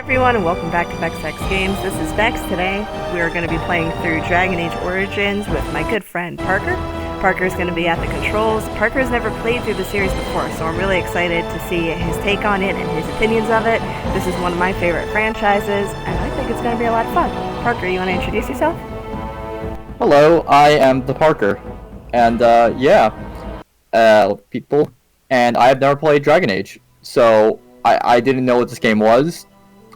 everyone, and welcome back to VexHexGames. This is Vex. Today, we are going to be playing through Dragon Age Origins with my good friend Parker. Parker's going to be at the controls. Parker's never played through the series before, so I'm really excited to see his take on it and his opinions of it. This is one of my favorite franchises, and I think it's going to be a lot of fun. Parker, you want to introduce yourself? Hello, I am the Parker, and people, and I have never played Dragon Age, so I didn't know what this game was.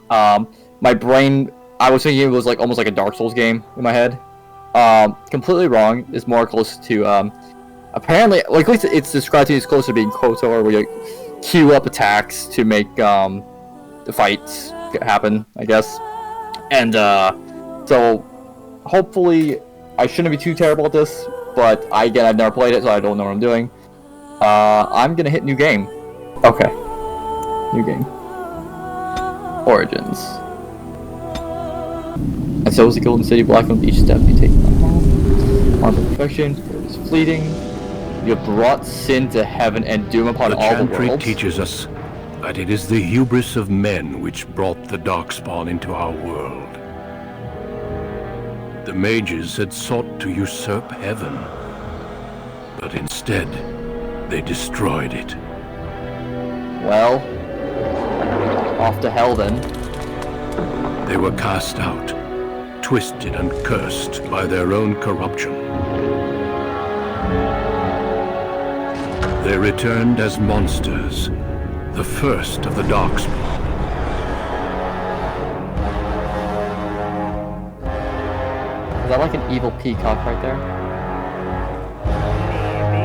My brain, I was thinking it was like almost like a Dark Souls game in my head. Completely wrong. It's more close to, apparently, like at least it's described to me as close to being KOTOR, where you queue up attacks to make, the fights happen, I guess. And, so, hopefully, I shouldn't be too terrible at this, but I've never played it, so I don't know what I'm doing. I'm gonna hit new game. Okay. New game. Origins. And so is the Golden City Blackwood. Each step you take on perfection is fleeting. You have brought sin to heaven and doom upon all the worlds. The chantry teaches us that it is the hubris of men which brought the Darkspawn into our world. The mages had sought to usurp heaven, but instead they destroyed it. Well, off to hell then. They were cast out, twisted and cursed by their own corruption. They returned as monsters, the first of the Darkspawn. Is that like an evil peacock right there?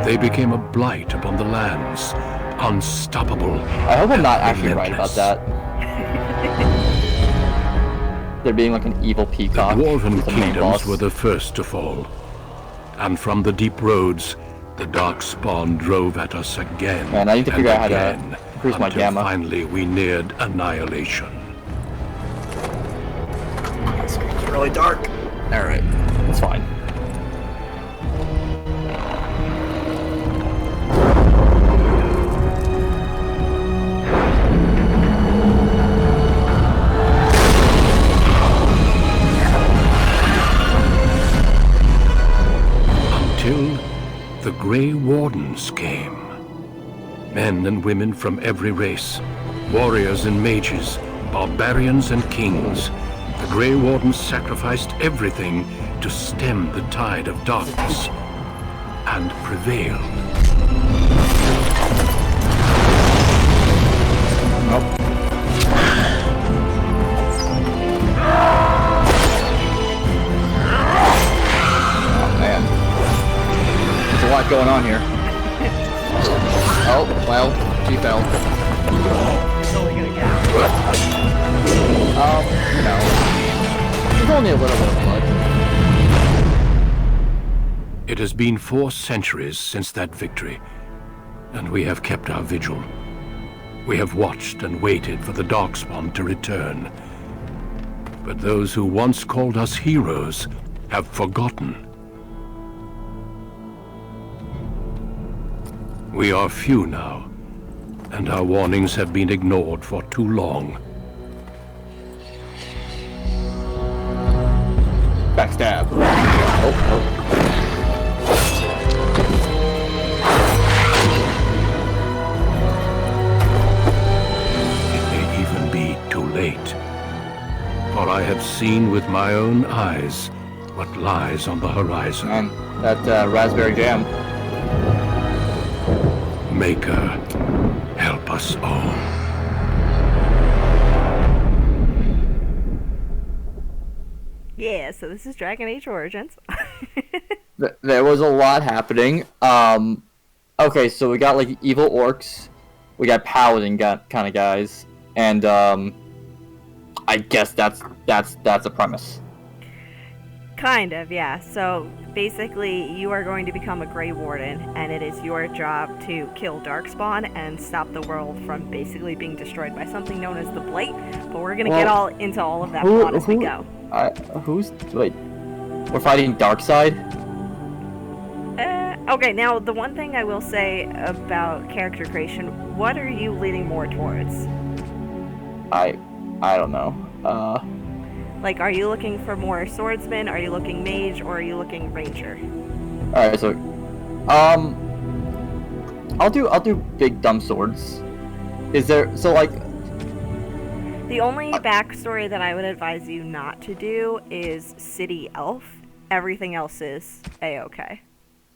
They became a blight upon the lands, unstoppable. I hope I'm not actually right about that. There being like an evil peacock. The Dwarven kingdoms were the first to fall. And from the deep roads, the Darkspawn drove at us again. Man, I need to figure out how to increase my gamma. Finally we neared annihilation. It's gonna get really dark. Alright, it's fine. Until the Grey Wardens came. Men and women from every race, warriors and mages, barbarians and kings. The Grey Wardens sacrificed everything to stem the tide of darkness, and prevailed. Nope. Oh man. There's a lot going on here. Oh, well, she fell. It's only gonna get No. There's only a little bit of blood. It has been 4 centuries since that victory, and we have kept our vigil. We have watched and waited for the Darkspawn to return. But those who once called us heroes have forgotten. We are few now, and our warnings have been ignored for too long. Backstab. Oh. It may even be too late. For I have seen with my own eyes what lies on the horizon. Man, that raspberry jam. Maker, help us all. Yeah, so this is Dragon Age Origins. There was a lot happening. Okay, so we got like evil orcs, we got paladin kind of guys, and I guess that's the premise. Kind of, yeah. So basically, you are going to become a Grey Warden, and it is your job to kill Darkspawn and stop the world from basically being destroyed by something known as the Blight. But we're gonna get all into all of that plot as we go. Wait, we're fighting Darkseid? Okay, now the one thing I will say about character creation, what are you leaning more towards? I don't know. Like, are you looking for more swordsman? Are you looking mage? Or are you looking ranger? All right, so, I'll do big dumb swords. Is there like? The only backstory that I would advise you not to do is city elf. Everything else is a-okay.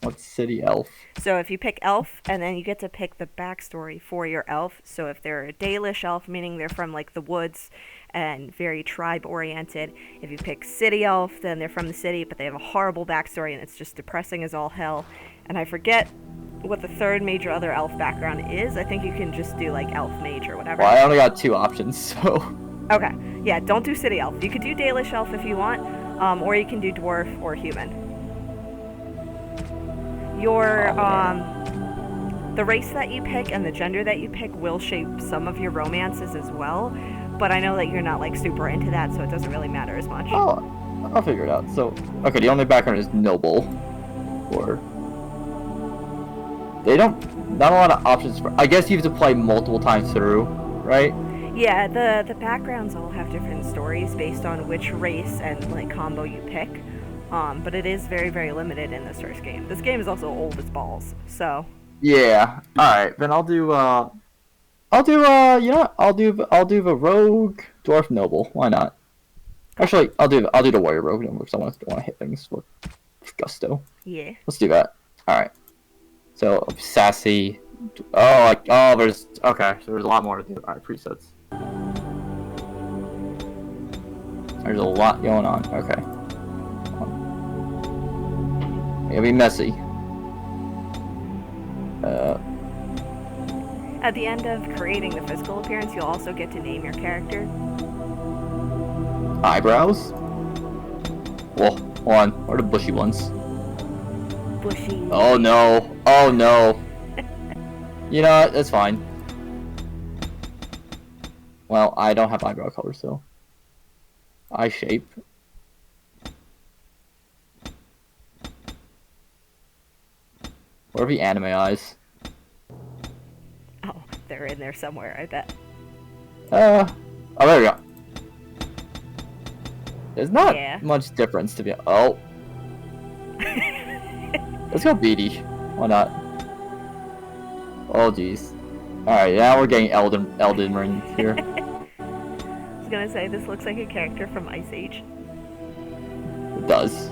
What's city elf? So if you pick elf, and then you get to pick the backstory for your elf. So if they're a Dalish elf, meaning they're from like the woods and very tribe oriented. If you pick city elf, then they're from the city, but they have a horrible backstory and it's just depressing as all hell. And I forget what the third major other elf background is. I think you can just do like elf mage or whatever. Well, I only got 2 options, so. Okay, yeah, don't do city elf. You could do Dalish elf if you want, or you can do dwarf or human. Your the race that you pick and the gender that you pick will shape some of your romances as well, but I know that you're not like super into that, so it doesn't really matter as much. Oh, I'll figure it out. So, okay, the only background is noble, or they don't. Not a lot of options for. I guess you have to play multiple times through, right? Yeah, the backgrounds all have different stories based on which race and like combo you pick. But it is very, very limited in this first game. This game is also old as balls, so. Yeah. All right. Then I'll do the rogue dwarf noble. Why not? Actually, I'll do the warrior rogue noble because I want to hit things with gusto. Yeah. Let's do that. All right. So sassy. There's okay. So there's a lot more to do. All right, presets. There's a lot going on. Okay. It'll be messy. At the end of creating the physical appearance, you'll also get to name your character. Eyebrows? Whoa, hold on. What are the bushy ones? Bushy. Oh no. Oh no. You know what? That's fine. Well, I don't have eyebrow color, so. Eye shape. What are the anime eyes? Oh, they're in there somewhere, I bet. Oh, there we go. There's not Yeah. much difference to be. Oh. Let's go Beatty. Why not? Oh, jeez. Alright, now we're getting Elden Ring here. I was gonna say, this looks like a character from Ice Age. It does.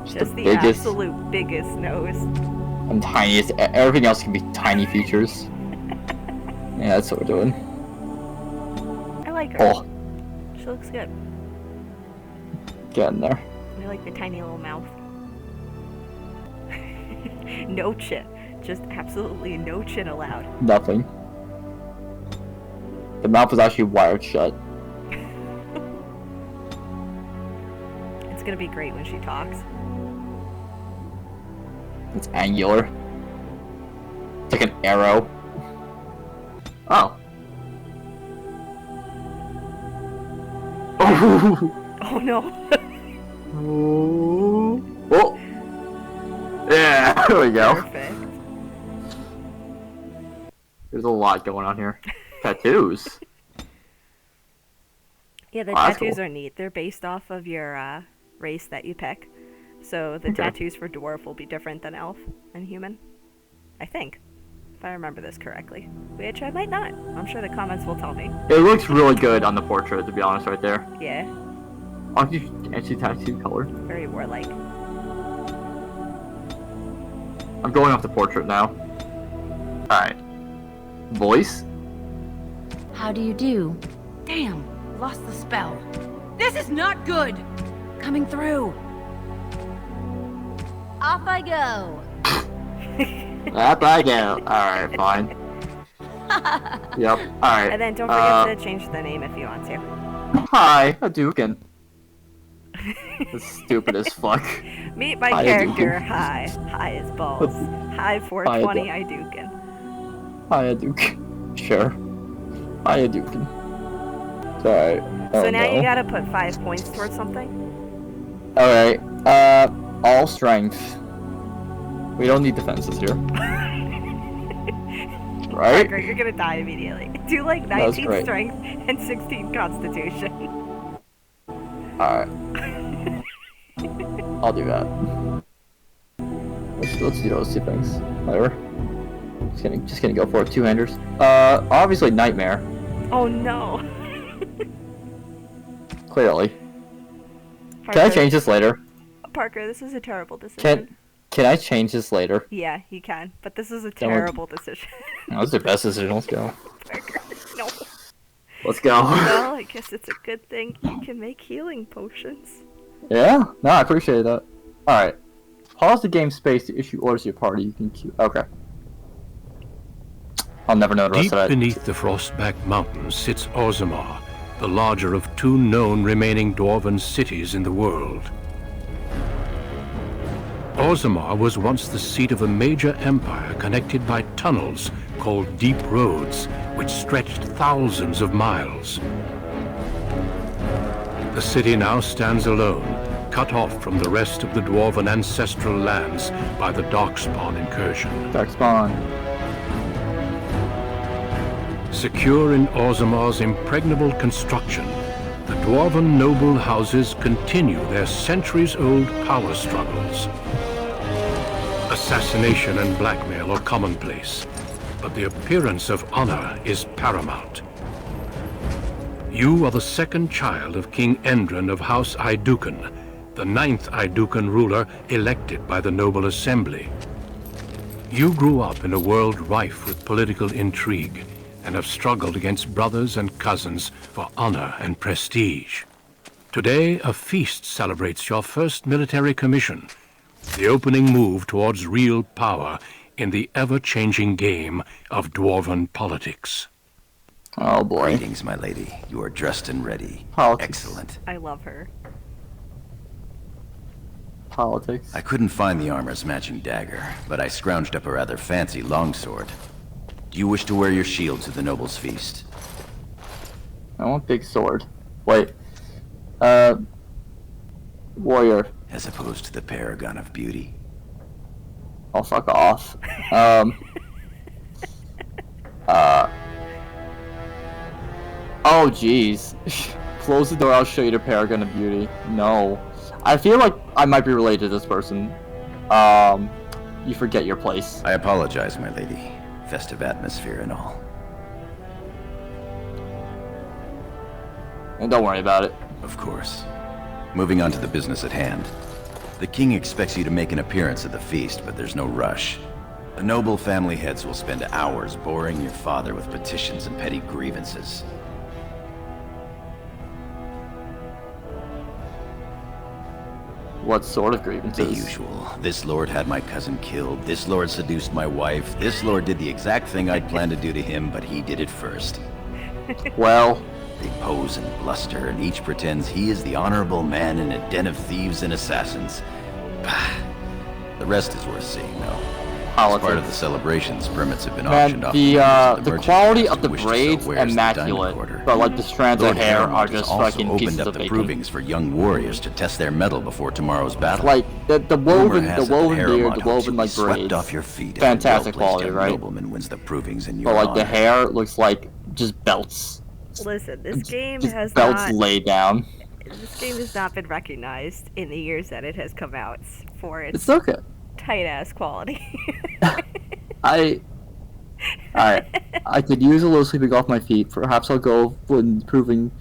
Just the biggest absolute biggest nose. and tiniest. Everything else can be tiny features. Yeah, that's what we're doing. I like her. Oh, She looks good. get in there. I like the tiny little mouth. No chin. Just absolutely no chin allowed. Nothing. The mouth is actually wired shut. It's gonna be great when she talks. It's angular. It's like an arrow. Oh. Oh no. Oh. Yeah, there we go. Perfect. There's a lot going on here. Tattoos. Yeah, the that's tattoos cool. are neat. They're based off of your race that you pick. So the Okay. tattoos for dwarf will be different than elf and human. I think. If I remember this correctly. Which I might not. I'm sure the comments will tell me. It looks really good on the portrait, to be honest, right there. Yeah. Anti-tattoo color. Very warlike. I'm going off the portrait now. Alright. Voice? How do you do? Damn, lost the spell. This is not good! Coming through. Off I go. Up I go. Alright, fine. Yep, alright. And then don't forget to change the name if you want to. Hi, Hadouken. That's stupid as fuck. Meet my Hi, character. Hadouken. Hi. Hi is balls. Hi 420 Hadouken. Hi, Hadouken. Sure. Hi, Hadouken. Alright. So now you gotta put 5 points towards something. Alright. All strength. We don't need defenses here. right? Parker, you're gonna die immediately. Do like That was 19 great. strength and 16 constitution. Alright. I'll do that. Let's do those two things. Whatever. Just gonna go for it. Two-handers. Obviously Nightmare. Oh no. Clearly. Parker, Can I change this later? Parker, this is a terrible decision. Can I change this later? Yeah, you can, but this is a Then we'll- terrible decision. That was the best decision. Let's go. Parker, no. Let's go. Well, I guess it's a good thing you can make healing potions. Yeah? No, I appreciate that. Alright. Pause the game space to issue orders to your party. You can queue. Okay. I'll never know the rest Deep of that. beneath the Frostback Mountains sits Orzammar, the larger of two known remaining Dwarven cities in the world. Orzammar was once the seat of a major empire connected by tunnels called Deep Roads, which stretched thousands of miles. The city now stands alone, cut off from the rest of the Dwarven ancestral lands by the Darkspawn incursion. Dark spawn. Secure in Orzammar's impregnable construction, the Dwarven noble houses continue their centuries-old power struggles. Assassination and blackmail are commonplace, but the appearance of honor is paramount. You are the second child of King Endron of House Aidukan, the 9th Aidukan ruler elected by the Noble Assembly. You grew up in a world rife with political intrigue, and have struggled against brothers and cousins for honor and prestige. Today, a feast celebrates your first military commission, the opening move towards real power in the ever-changing game of Dwarven politics. Oh boy. Greetings, my lady. You are dressed and ready. Politics. Excellent. I love her. Politics. I couldn't find the armor's matching dagger, but I scrounged up a rather fancy longsword. Do you wish to wear your shield to the noble's feast? I want big sword. Wait. Warrior. As opposed to the paragon of beauty? Oh, fuck off. Oh, jeez. Close the door, I'll show you the paragon of beauty. No. I feel like I might be related to this person. You forget your place. I apologize, my lady. Festive atmosphere and all. And don't worry about it. Of course. Moving on to the business at hand. The king expects you to make an appearance at the feast, but there's no rush. The noble family heads will spend hours boring your father with petitions and petty grievances. What sort of The grievances? usual. This lord had my cousin killed. This lord seduced my wife. This lord did the exact thing I'd planned to do to him, but he did it first. Well, They pose and bluster, and each pretends he is the honorable man in a den of thieves and assassins. The rest is worth seeing, though. As part of the politics. celebrations, permits have been Man, auctioned off. to members of the merchant quality class of the who wish to sell braids wares to the diamond immaculate, quarter. but like the strands of Lord hair are Harrowmont has just also fucking pieces opened up of the bacon. provings for young warriors to test their mettle before tomorrow's battle. Like the Rumor woven, has the it that woven beard, Harrowmont the hopes woven you'll be like swept braids. off your feet if Fantastic a well-placed quality, young right? nobleman wins the provings in your But like the honor. hair looks like just belts. Listen, this game Just has belts not. laid down. This game has not been recognized in the years that it has come out for its It's okay. tight ass quality. I could use a little sleeping off my feet. Perhaps I'll go when proving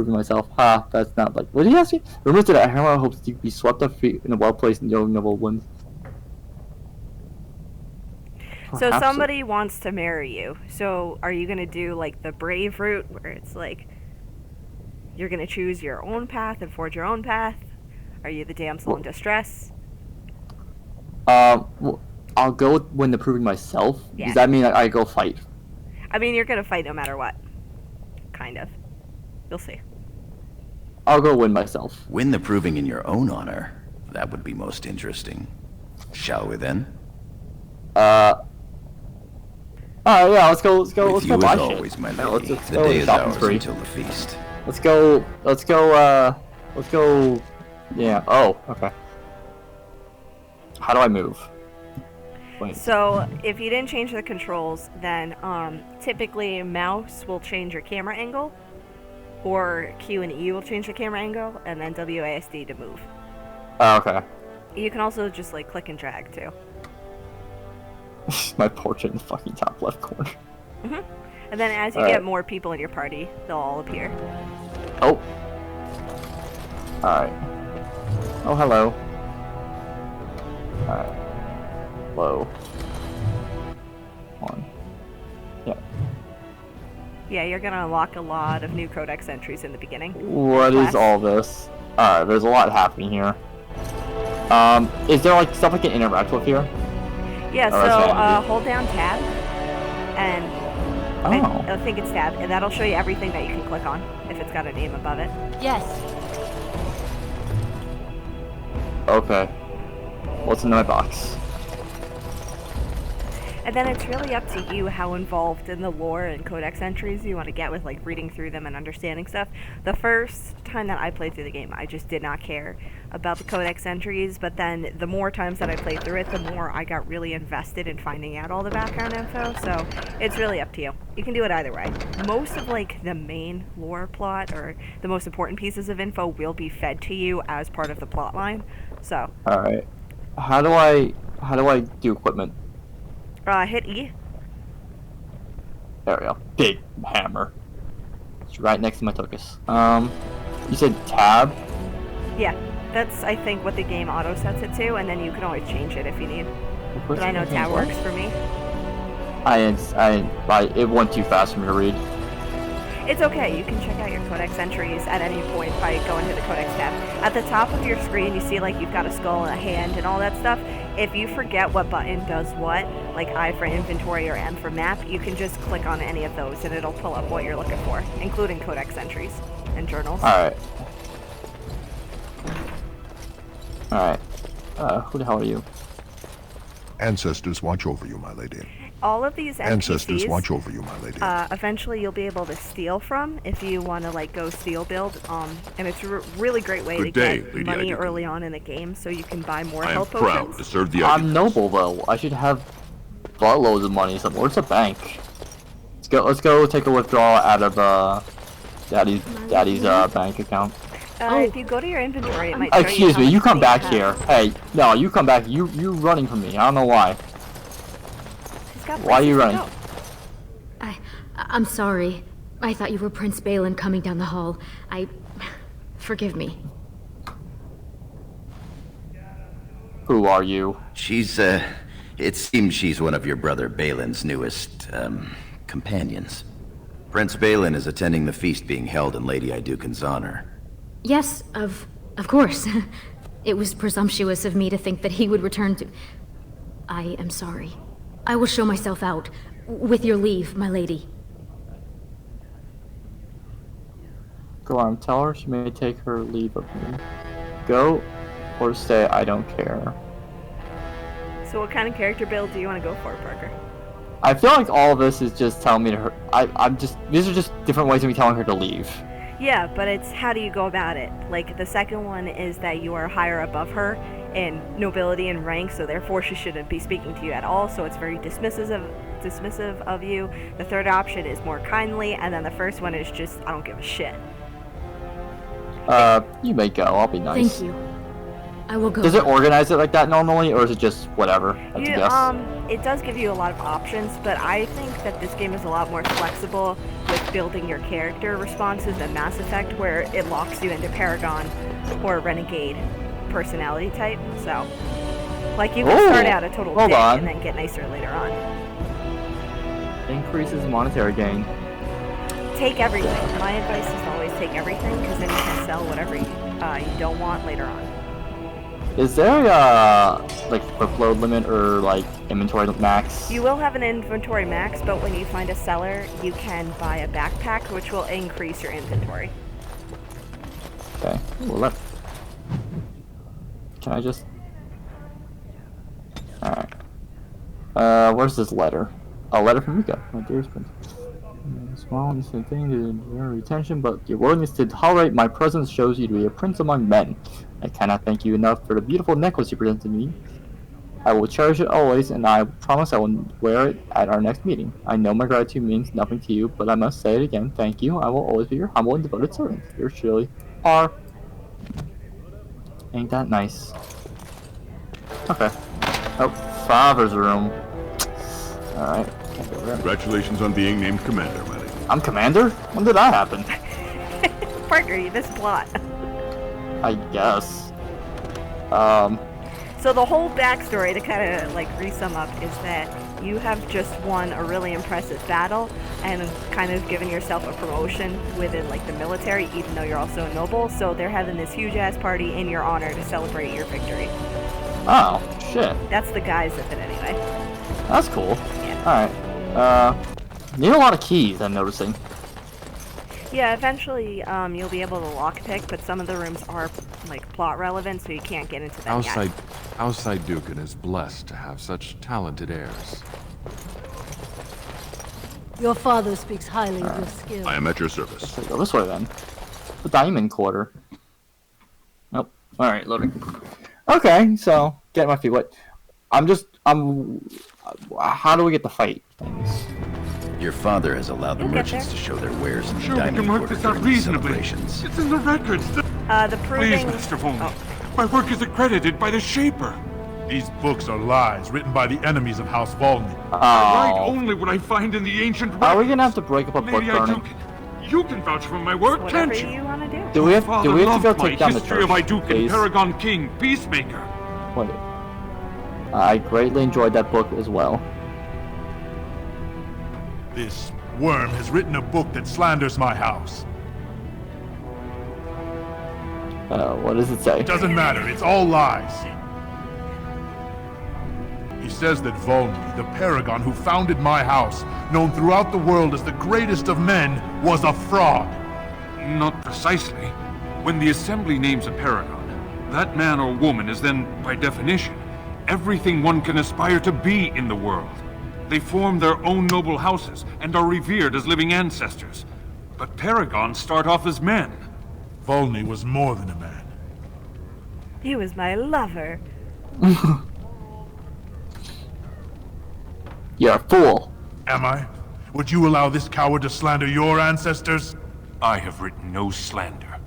myself. Ha, that's not like. What did he ask me? Remember that Hammer hopes to be swept off feet in a well placed and young noble wins. So Perhaps somebody wants to marry you. So are you gonna do like the brave route where it's like you're gonna choose your own path and forge your own path? Are you the damsel in distress? Well, I'll go when the proving myself. Yeah. Does that mean I go fight? I mean, you're gonna fight no matter what. Kind of. You'll see. I'll go win myself. Win the proving in your own honor. That would be most interesting. Shall we then? Alright, yeah, let's go With buy you as shit. always, my Yeah, lady. let's The go day is shopping ours spree. until the feast. Let's go, yeah, oh, okay. How do I move? Wait. So if you didn't change the controls, then typically mouse will change your camera angle, or Q and E will change the camera angle, and then WASD to move. Oh, okay. You can also just like click and drag too. My portrait in the fucking top left corner. And then as you get more people in your party, they'll all appear. Oh. Alright. Oh, hello. Alright. Hello. One. Yeah. Yeah, you're gonna unlock a lot of new codex entries in the beginning. What is all this? Alright, there's a lot happening here. Is there like stuff I can interact with here? Yeah, so hold down tab, and Oh. I think it's tab, and that'll show you everything that you can click on, if it's got a name above it. Yes. Okay. What's in my box? And then it's really up to you how involved in the lore and codex entries you want to get with like reading through them and understanding stuff. The first time that I played through the game, I just did not care about the codex entries, but then the more times that I played through it, the more I got really invested in finding out all the background info, so it's really up to you. You can do it either way. Most of like the main lore plot or the most important pieces of info will be fed to you as part of the plot line, so. Alright. How do I do equipment? Hit E. There we go. Big hammer. It's right next to my Tokus. You said tab? Yeah, that's I think what the game auto sets it to, and then you can always change it if you need. But I know tab works for me. It went too fast for me to read. It's okay, you can check out your codex entries at any point by going to the codex tab. At the top of your screen, you see like you've got a skull and a hand and all that stuff. If you forget what button does what, like I for inventory or M for map, you can just click on any of those and it'll pull up what you're looking for, including codex entries and journals. Alright. Alright. Who the hell are you? Ancestors watch over you, my lady. All of these Ancestors NPCs, watch over you, my lady. eventually you'll be able to steal from if you want to like go steal build. And it's a really great way to get money early on in the game, so you can buy more health potions. I am proud to serve the I'm noble though. I should have buttloads of money somewhere. Where's the bank? Let's go take a withdrawal out of Daddy's bank account. If you go to your inventory, it might show Excuse you me, you come money back have. here. Hey, no, you come back. You running from me. I don't know why. Why are you running? I'm sorry. I thought you were Prince Balin coming down the hall. Forgive me. Who are you? She's, it seems she's one of your brother Balin's newest, companions. Prince Balin is attending the feast being held in Lady Iduken's honor. Yes, of course. It was presumptuous of me to think that he would return to... I am sorry. I will show myself out. With your leave, my lady. Go on, tell her she may take her leave of me. Go or stay, I don't care. So what kind of character build do you want to go for, Parker? I feel like all of this is just telling me to her. These are just different ways of me telling her to leave. Yeah, but it's how do you go about it? Like, the second one is that you are higher above her in nobility and rank, so therefore she shouldn't be speaking to you at all, so it's very dismissive of you. The third option is more kindly, and then the first one is just, I don't give a shit. You may go, I'll be nice. Thank you. I will go. Does it organize it like that normally, or is it just whatever? It does give you a lot of options, but I think that this game is a lot more flexible with building your character responses than Mass Effect, where it locks you into Paragon or Renegade personality type. So, like, you can start out a total dick and then get nicer later on. Increases monetary gain. Take everything. My advice is always take everything, because then you can sell whatever you don't want later on. Is there a like workload limit or like inventory max? You will have an inventory max, but when you find a seller, you can buy a backpack, which will increase your inventory. Okay. Well, can I just? All right. Where's this letter? A letter from Mika, my dearest prince. Small and thing to your retention, but your willingness to tolerate my presence shows you to be a prince among men. I cannot thank you enough for the beautiful necklace you presented me. I will cherish it always, and I promise I will wear it at our next meeting. I know my gratitude means nothing to you, but I must say it again. Thank you. I will always be your humble and devoted servant. Yours truly, R. Ain't that nice? Okay. Oh, father's room. Alright. Can't go there. Congratulations on being named commander, my lady. I'm commander? When did that happen? Parker, you missed plot. I guess. So the whole backstory, to kind of like resum up, is that you have just won a really impressive battle and kind of given yourself a promotion within like the military, even though you're also a noble. So they're having this huge ass party in your honor to celebrate your victory. Oh, shit. That's the guise of it anyway. That's cool. Yeah. Alright. Need a lot of keys, I'm noticing. Yeah, eventually you'll be able to lockpick, but some of the rooms are like plot relevant, so you can't get into them yet. Outside Dukin is blessed to have such talented heirs. Your father speaks highly of your skill. I am at your service. Let's go this way then. The diamond quarter. Nope. Alright, loading. Okay, so get my feet wet. How do we get the fight things? Your father has allowed the You'll get merchants there. to show their wares in the Sure, we diamond can work quarter this out during the reasonably. celebrations. It's in the records. The Please, proving... Master Volney. Oh. My work is accredited by the Shaper. These books are lies written by the enemies of House Volney. I write Oh. only what I find in the ancient records. Are we gonna have to break up a book Lady burning? You can vouch for my work, Whatever can't you? you want to do. Do we have Father to go loved take down the history church? of Iduken, Please? Paragon King, Peacemaker. What? I greatly enjoyed that book as well. This worm has written a book that slanders my house. What does it say? It doesn't matter, it's all lies. He says that Volney, the paragon who founded my house, known throughout the world as the greatest of men, was a fraud. Not precisely. When the Assembly names a paragon, that man or woman is then, by definition, everything one can aspire to be in the world. They form their own noble houses and are revered as living ancestors. But paragons start off as men. Volney was more than a man. He was my lover. You're a fool. Am I? Would you allow this coward to slander your ancestors? I have written no slander.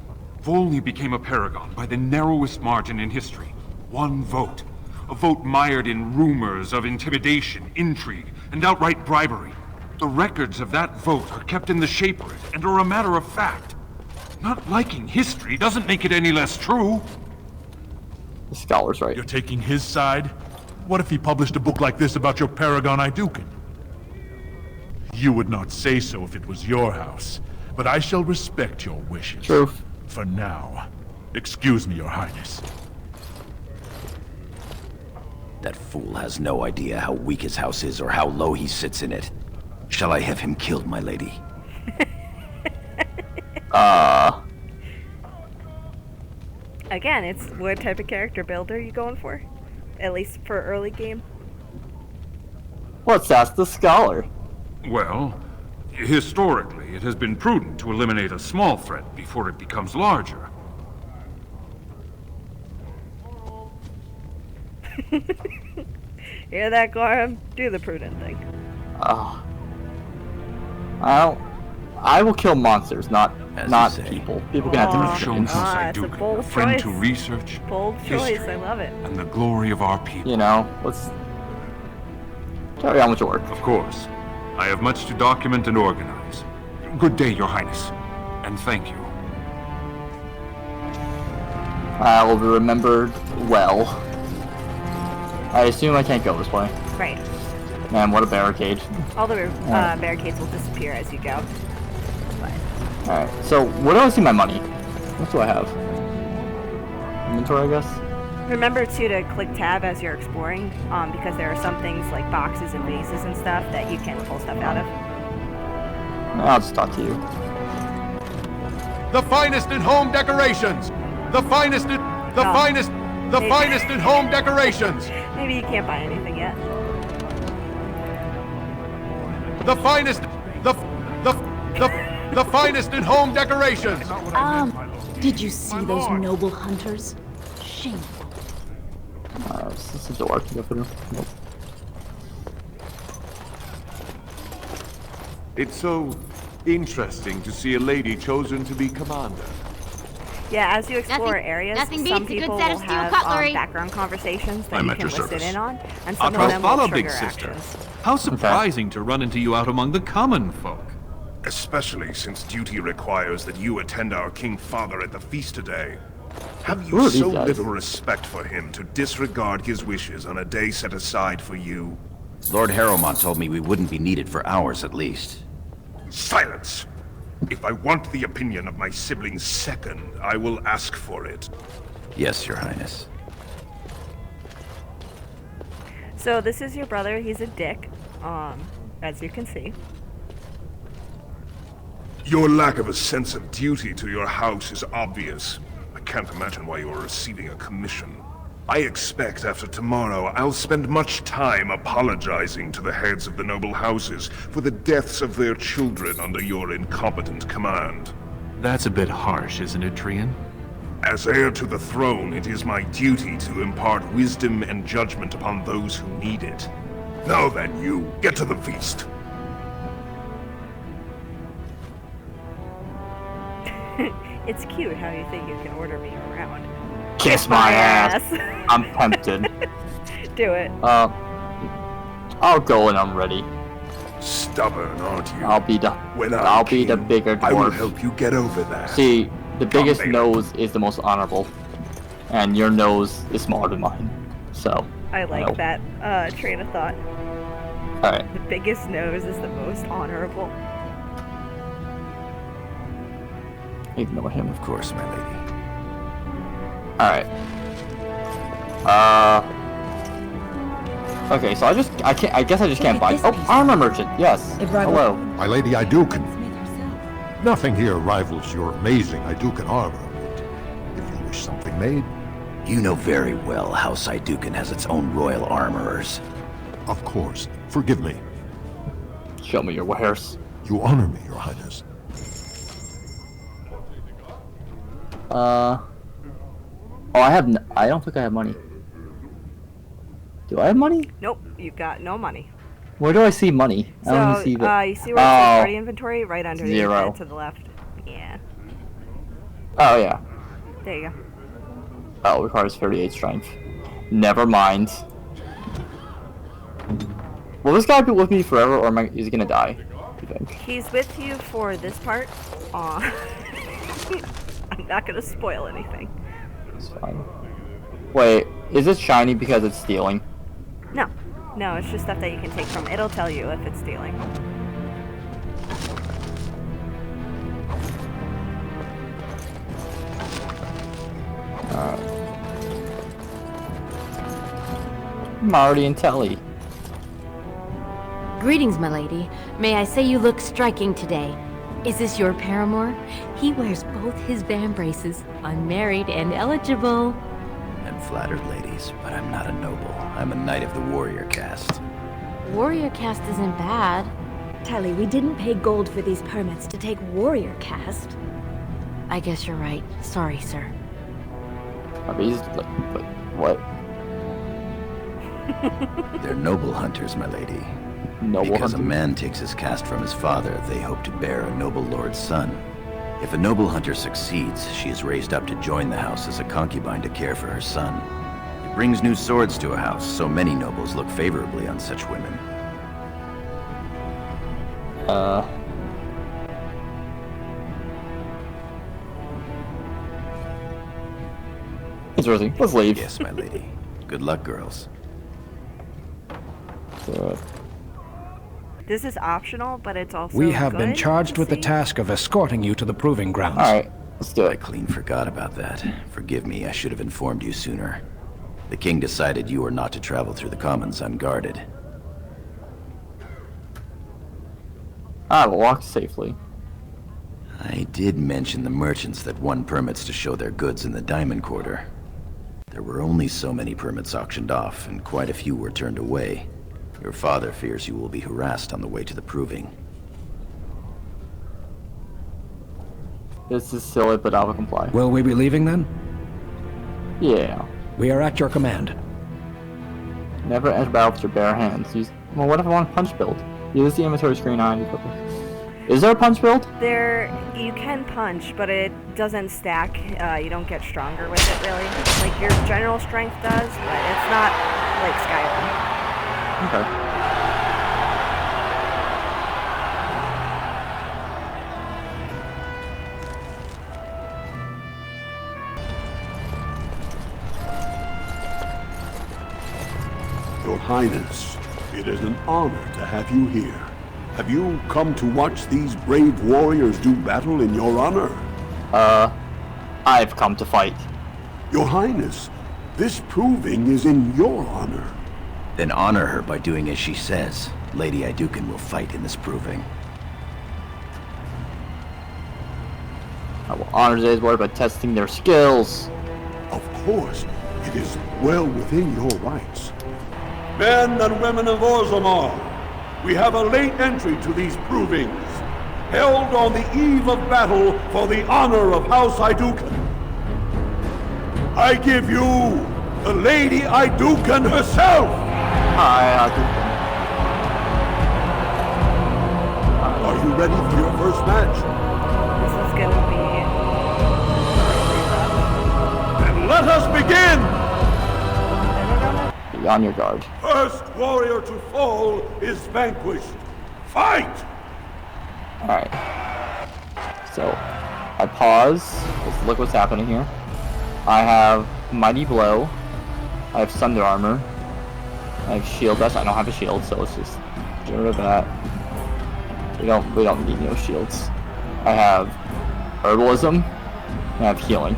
Volney became a paragon by the narrowest margin in history. One vote. A vote mired in rumors of intimidation, intrigue, and outright bribery. The records of that vote are kept in the Shaper and are a matter of fact. Not liking history doesn't make it any less true. The scholar's right. You're taking his side? What if he published a book like this about your paragon Iduken? You would not say so if it was your house, but I shall respect your wishes. Truth. For now. Excuse me, Your Highness. That fool has no idea how weak his house is or how low he sits in it. Shall I have him killed, my lady? Again, it's what type of character builder are you going for? At least for early game. Let's ask the scholar. Well, historically, it has been prudent to eliminate a small threat before it becomes larger. Hear that, Gorham? Do the prudent thing. I will kill monsters, not As not you say. people. People can have You to have be shown chickens. us it's a Iduken, bold a friend to choice. research, Bold choice, history, I love it. and the glory of our people. You know, let's carry on with your work. Of course. I have much to document and organize. Good day, Your Highness. And thank you. I will be remembered well. I assume I can't go this way. Right. Man, what a barricade. All the barricades will disappear as you go. But Alright, so where do I see my money? What do I have? Inventory, I guess? remember too to click tab as you're exploring, because there are some things like boxes and vases and stuff that you can pull stuff out of. I'll just talk to you. The finest in home decorations! The finest in... The Oh. finest... The Maybe. finest in home decorations! Maybe you can't buy anything yet. The finest... The finest in home decorations! Did you see those noble hunters? Shameful. This is a door. Can you open it? Nope. It's so interesting to see a lady chosen to be commander. Yeah, as you explore areas, some people will have background conversations that you can listen in on, and some of them will trigger actions. How surprising to run into you out among the common folk. Especially since duty requires that you attend our King Father at the feast today. Have you so little respect for him to disregard his wishes on a day set aside for you? Lord Harrowmont told me we wouldn't be needed for hours at least. Silence! If I want the opinion of my sibling's second, I will ask for it. Yes, Your Highness. So this is your brother. He's a dick, as you can see. Your lack of a sense of duty to your house is obvious. I can't imagine why you are receiving a commission. I expect after tomorrow I'll spend much time apologizing to the heads of the noble houses for the deaths of their children under your incompetent command. That's a bit harsh, isn't it, Trian? As heir to the throne, it is my duty to impart wisdom and judgment upon those who need it. Now then, you, get to the feast. It's cute how you think you can order me around. Kiss my ass! I'm tempted. Do it. I'll go when I'm ready. Stubborn, aren't you? I'll be the bigger dwarf. I will help you get over that. See, the biggest nose is the most honorable, and your nose is smaller than mine. So. I like that train of thought. All right. The biggest nose is the most honorable. Ignore him. Of course, my lady. Alright. Okay, so I guess I just can't buy. Oh, armor merchant. Yes. Hello. My lady Iduken. Nothing here rivals your amazing Iduken armor. But if you wish something made. You know very well House Iduken has its own royal armorers. Of course. Forgive me. Show me your wares. You honor me, Your Highness. Oh, I don't think I have money. Do I have money? Nope, you've got no money. Where do I see money? So, I don't see the... you see where it says party inventory? Right under the Zero. to the left. Yeah. Oh, yeah. There you go. Oh, requires 38 strength. Never mind. Will this guy be with me forever, or is he gonna die? You think? He's with you for this part. I'm not gonna spoil anything. It's fine. Wait, is it shiny because it's stealing? No. No, it's just stuff that you can take from. It'll tell you if it's stealing. Marty and Telly. Greetings, my lady. May I say you look striking today. Is this your paramour? He wears both his vambraces, unmarried and eligible. I'm flattered, ladies, but I'm not a noble. I'm a knight of the warrior caste. Warrior caste isn't bad. Telly, we didn't pay gold for these permits to take warrior caste. I guess you're right. Sorry, sir. Are these what? They're noble hunters, my lady. Noble because hunter. a man takes his caste from his father, they hope to bear a noble lord's son. If a noble hunter succeeds, she is raised up to join the house as a concubine to care for her son. It brings new swords to a house, so many nobles look favorably on such women. Interesting. Let's leave. Yes, my lady. Good luck, girls. This is optional, but it's also We have been good charged to with the see. task of escorting you to the proving grounds. Alright, let's do I it. clean forgot about that. Forgive me, I should have informed you sooner. The king decided you were not to travel through the commons unguarded. I will walk safely. I did mention the merchants that won permits to show their goods in the Diamond Quarter. There were only so many permits auctioned off, and quite a few were turned away. Your father fears you will be harassed on the way to the proving. This is silly, but I will comply. Will we be leaving then? Yeah. We are at your command. Never enter battle with your bare hands. Well, what if I want a punch build? Use the inventory screen on. Is there a punch build? You can punch, but it doesn't stack. You don't get stronger with it, really. Like, your general strength does, but it's not like Skyrim. Okay. Your Highness, it is an honor to have you here. Have you come to watch these brave warriors do battle in your honor? I've come to fight. Your Highness, this proving is in your honor. Then honor her by doing as she says. Lady Iduken will fight in this proving. I will honor today's warrior by testing their skills. Of course, it is well within your rights. Men and women of Orzammar, we have a late entry to these provings, held on the eve of battle for the honor of House Iduken. I give you the Lady Iduken herself! Hi, Iduken. Are you ready for your first match? This is gonna be really rough. Then let us begin! Be on your guard. First warrior to fall is vanquished. Fight! Alright. So, I pause. Let's look what's happening here. I have Mighty Blow. I have Thunder Armor. I have Shield Vest. I don't have a shield, so let's just get rid of that. We don't need no shields. I have Herbalism. And I have Healing.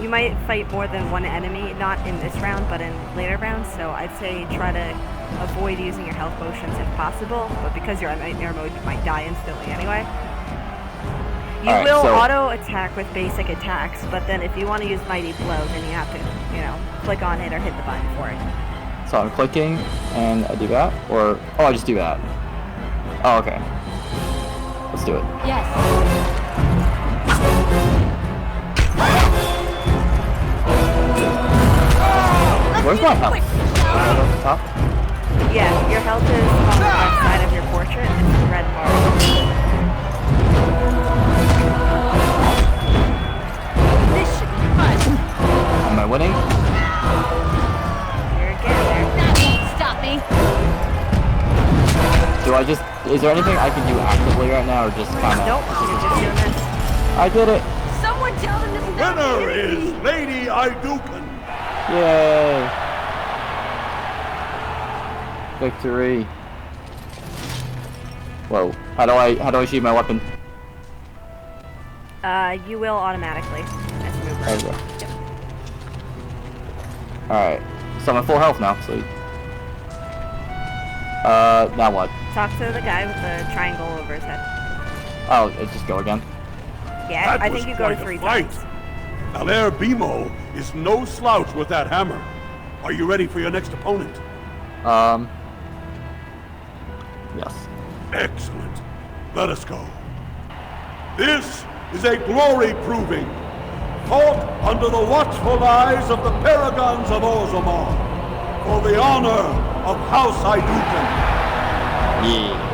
You might fight more than one enemy, not in this round, but in later rounds, so I'd say try to avoid using your health potions if possible, but because you're on Nightmare mode, you might die instantly anyway. You will auto-attack with basic attacks, but then if you want to use Mighty Blow, then you have to, click on it or hit the button for it. So I'm clicking, and I do that, or... Oh, I just do that. Oh, okay. Let's do it. Yes. Where's my health? At the top? Yeah, your health is on the left side of your portrait. It's the red bar. This should be fun. Am I winning? You're getting there. That won't stop me. Do I just... Is there anything I can do actively right now, or just kind of... Nope, you're just doing this. I did it! Someone tell them this is not Winner is Lady Iduken. Yay! Victory. Whoa. How do I shoot my weapon? You will automatically. As you move There we around. go. Alright. So I'm at full health now, so... now what? Talk to the guy with the triangle over his head. Oh, it just go again? Yeah, That I was think you go quite a 3 fight. times. Alair Bimo is no slouch with that hammer. Are you ready for your next opponent? Yes. Excellent. Let us go. This is a glory proving, fought under the watchful eyes of the paragons of Orzammar, for the honor of House Iduken. Yeah.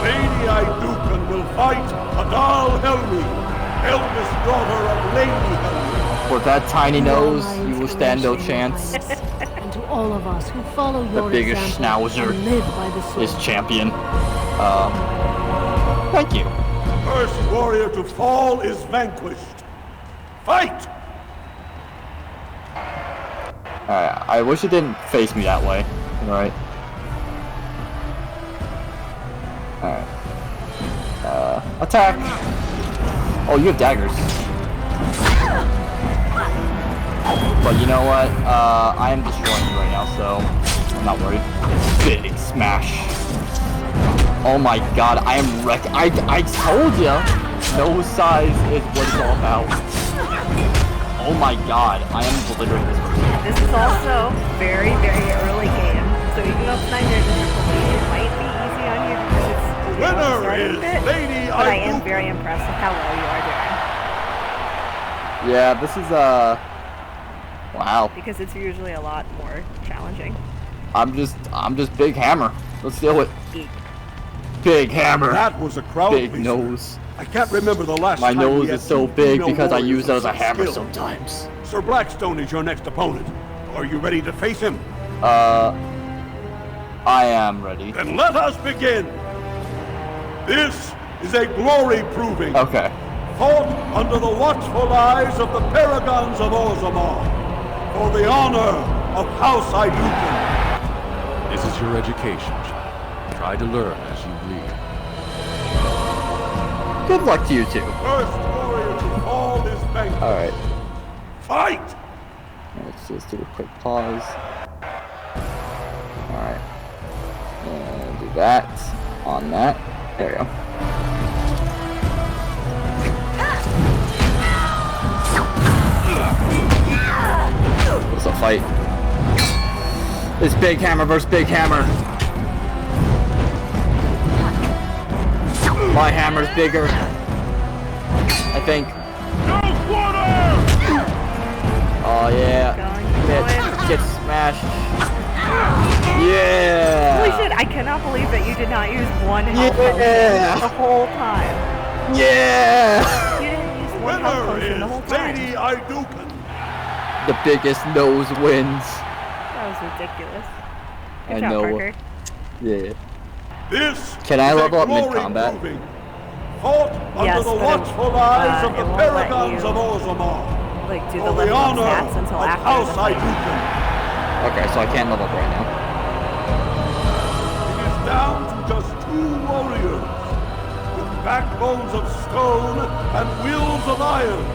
Lady Iduken will fight Adal Helmi, eldest daughter of Lady Helmi. With that tiny nose, you will stand no chance. And to all of us who follow The your biggest example schnauzer and live by the sword. is champion. Thank you. First warrior to fall is vanquished. Fight! Alright, I wish it didn't face me that way. Alright. Alright. Attack! Oh, you have daggers. But you know what? I am destroying you right now, so I'm not worried. Big smash. Oh my god, I am wrecked. I told ya! No size is what it's all about. Oh my god, I am obliterating this person. This is also very, very early game, so even though it's 9 difficulty, it might be easy on you because it's Winner is Lady but I am very impressed with how well you are doing. Yeah, this is Wow. Because it's usually a lot more challenging. I'm just Big Hammer. Let's do it. Big Hammer. That was a crowd Big pleaser. nose. I can't remember the last My time nose we had is so two big female because I warriors use it of as a such hammer skill. sometimes. Sir Blackstone is your next opponent. Are you ready to face him? I am ready. Then let us begin. This is a glory proving. Okay. Fought under the watchful eyes of the paragons of Orzammar. For the honor of House Iduken. This is your education, child. Try to learn as you bleed. Good luck to you two. First warrior to fall is vanquished. Alright. Fight! Let's just do a quick pause. Alright. And do that. On that. There we go. It's a fight. It's Big Hammer versus Big Hammer. My hammer's bigger. I think. Oh yeah. Get smashed. Yeah. Holy shit, I cannot believe that you did not use one health potion the whole time. Yeah. You didn't use one health potion the whole time. Lady Iduken. The biggest nose wins. That was ridiculous. Good I job, know. Parker. Yeah. This Can I is a level up glory mid-combat? proving. Fought Yes, under the but watchful eyes of it the won't let paragons you, of Orzammar. Like, do For the the level up honor stats until of after House the fight. Iduken. Okay, so I can't level up right now. It is down to just 2 warriors. With backbones of stone and wills of iron,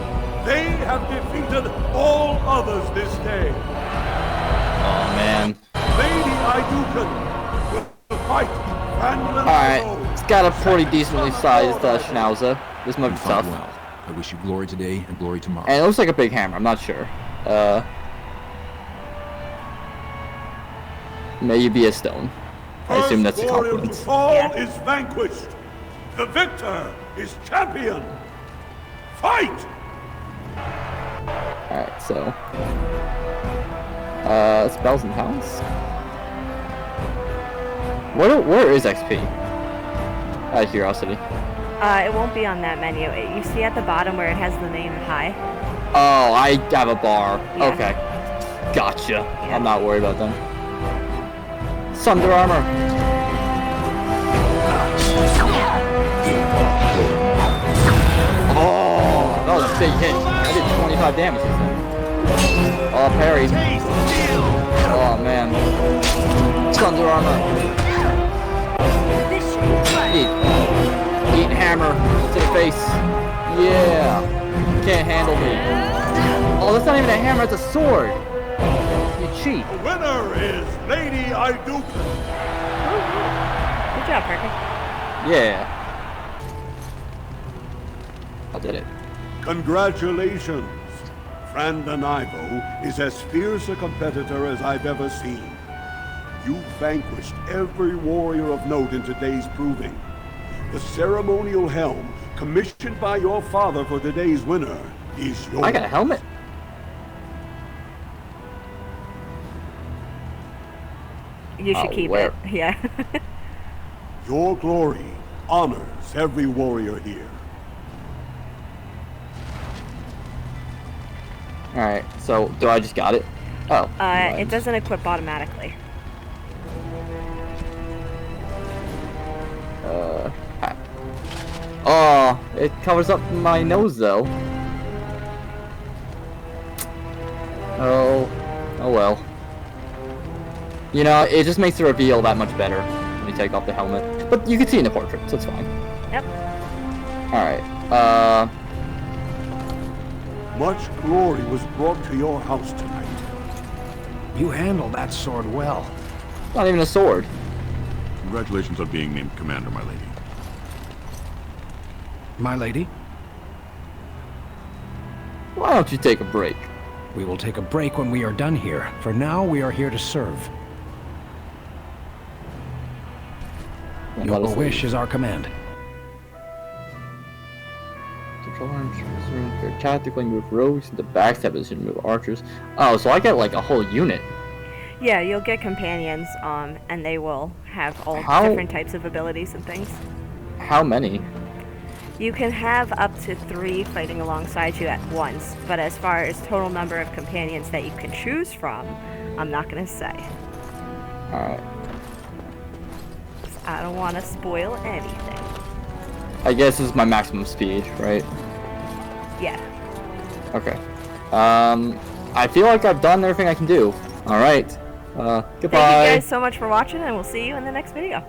they have defeated all others this day. Oh man. Lady Iduken will fight Alright, it's got a pretty decently sized schnauzer. This might be tough. Well, I wish you glory today and glory tomorrow. And it looks like a big hammer, I'm not sure. Maybe a stone. I assume that's a warrior to compliment. fall is vanquished. The victor is champion. Fight! Alright, so. Spells and talents? Where is XP? Out of curiosity. It won't be on that menu. You see at the bottom where it has the name high? Oh, I have a bar. Yeah. Okay. Gotcha. Yeah. I'm not worried about them. Thunder armor. Oh, that was a big hit. I did 25 damage this time. Oh, parry. Oh, man. Thunder armor. Eat hammer to the face. Yeah. Can't handle me. Oh, that's not even a hammer, it's a sword. You cheat. The winner is Lady Iduken. Good job, Parker. Yeah. I did it. Congratulations. Frandanivo is as fierce a competitor as I've ever seen. You vanquished every warrior of note in today's proving. The ceremonial helm, commissioned by your father for today's winner, is yours. I got a helmet. You should keep where? it. Yeah. Your glory honors every warrior here. Alright, so do I just got it? Oh. It doesn't equip automatically. Oh, it covers up my nose though. Oh well. You know, it just makes the reveal that much better when you take off the helmet. But you can see in the portrait, so it's fine. Yep. Alright, Much glory was brought to your house tonight. You handled that sword well. Not even a sword. Congratulations on being named commander, my lady. My lady? Why don't you take a break? We will take a break when we are done here. For now, we are here to serve. And Your let us wish leave. is our command. They're tactically move rogues into backstabbers to move archers. Oh, so I get like a whole unit. Yeah, you'll get companions, and they will have all different types of abilities and things. How many? You can have up to 3 fighting alongside you at once, but as far as total number of companions that you can choose from, I'm not going to say. Alright. I don't want to spoil anything. I guess this is my maximum speed, right? Yeah. Okay. I feel like I've done everything I can do. Alright. Goodbye. Thank you guys so much for watching, and we'll see you in the next video.